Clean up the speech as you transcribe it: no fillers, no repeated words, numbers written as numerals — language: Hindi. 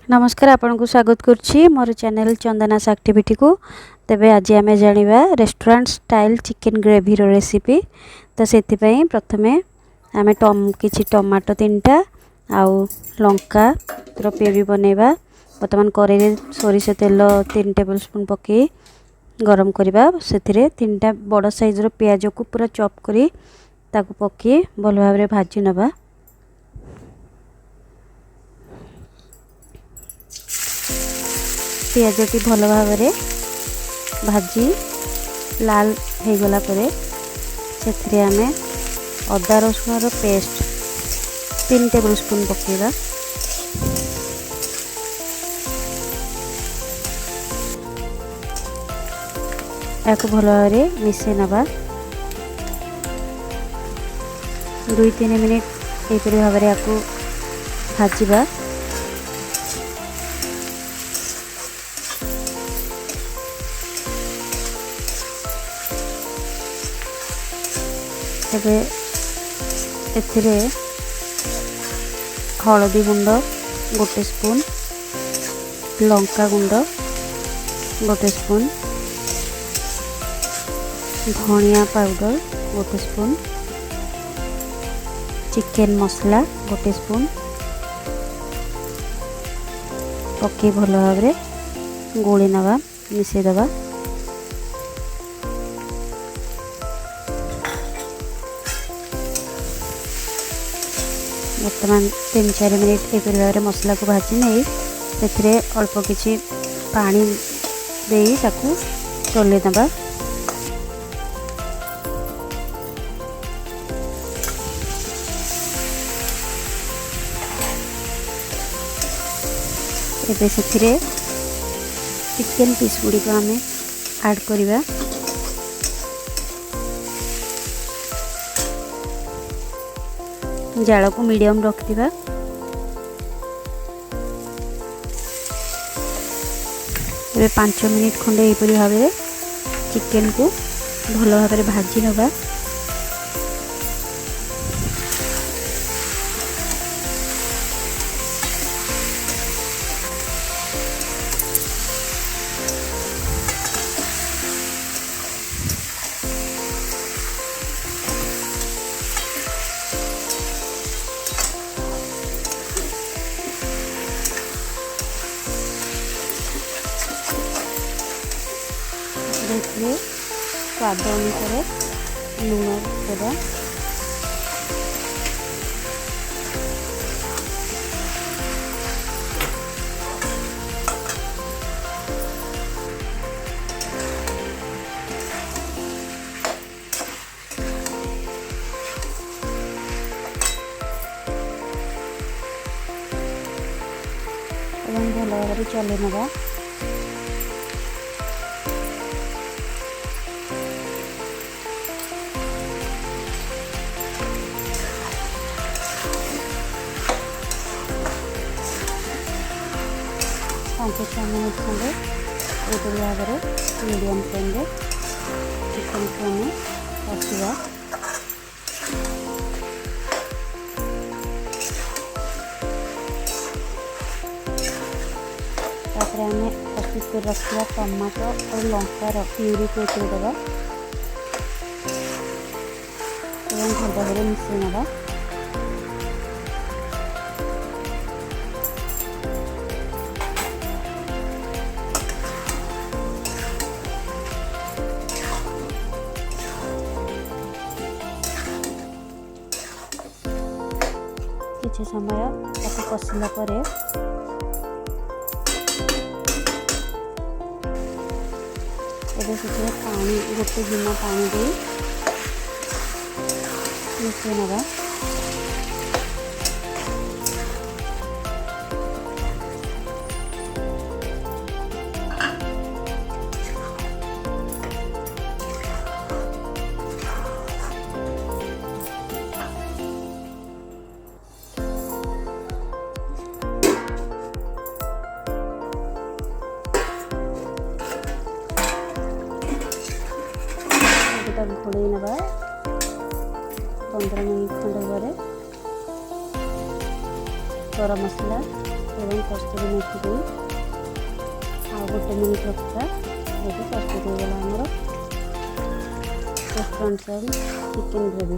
नमस्कार आपन को स्वागत करुच्ची मोर चैनल चंदनास एक्टिविटी को। तेबे आज आम जाना restaurant style chicken gravy recipe. तो से प्रथमे आम कि टमाटो 3टा आउ लंका प्यूरी बनैबा। बर्तमान कड़े सोरिष तेल 3 टेबल स्पून पकई गरम करवा। से 3टा बड़ साइज पियाज को पूरा चॉप करी ताकू पकई भल भाव भाजी नवा। पियाजटी भल भाव भाजी लाल हो गला परे से आम अदा रसुण पेस्ट 3 टेबल स्पून पकेबा। याको भल भाव मिसई नवा। 2-3 मिनिट एपरी भाव याको भाजवा। एबे एथिरे हलदी गुंड 1 स्पून, लंका गुंड 1 स्पून, धनिया पाउडर 1 स्पून, चिकेन मसला 1 स्पून पकई भल भाव गोली नवा मिसई दबा। बर्तमान 3-4 मिनिट एपरी भाव मसला को भाजी नहीं से अल्प किछि पानी दे ताकू चले नवा। एबे से चिकेन पीस गुड़ी को आम ऐड करवा। जाल को मीडियम रखिबा। ए 5 मिनिट खंडे एपरी भाव चिकेन को भल भाव भाजी नवा। देखिए स्वाद अनुसार लुण देवा। भल भाव चले नवा। पाँच 6 मिनिट खंडे एपरी भाव मीडियम फ्लेम चिकेन को आम कषा। तापर आम प्रस्तुत कर रखा टमाटो और लंकार प्यूरी को देवा और भल भाव मिसई नवा। किछि समय ताको कषिला परे एबे से पानी 1 गिना पानी दे मिसई नवा। घोड़े नवा 15 मिनिट खंडे गरम मसला ଏବଂ କସ୍ତୁରୀ ମେଥି ଦେଇ ଆଉ 1 ମିନିଟ୍ ରଖିବା। ଏଠି ପ୍ରସ୍ତୁତ ହୋଇଗଲା ଆମର ରେଷ୍ଟୁରାଣ୍ଟ ଷ୍ଟାଇଲ୍ ଚିକେନ୍ ଗ୍ରେଭି।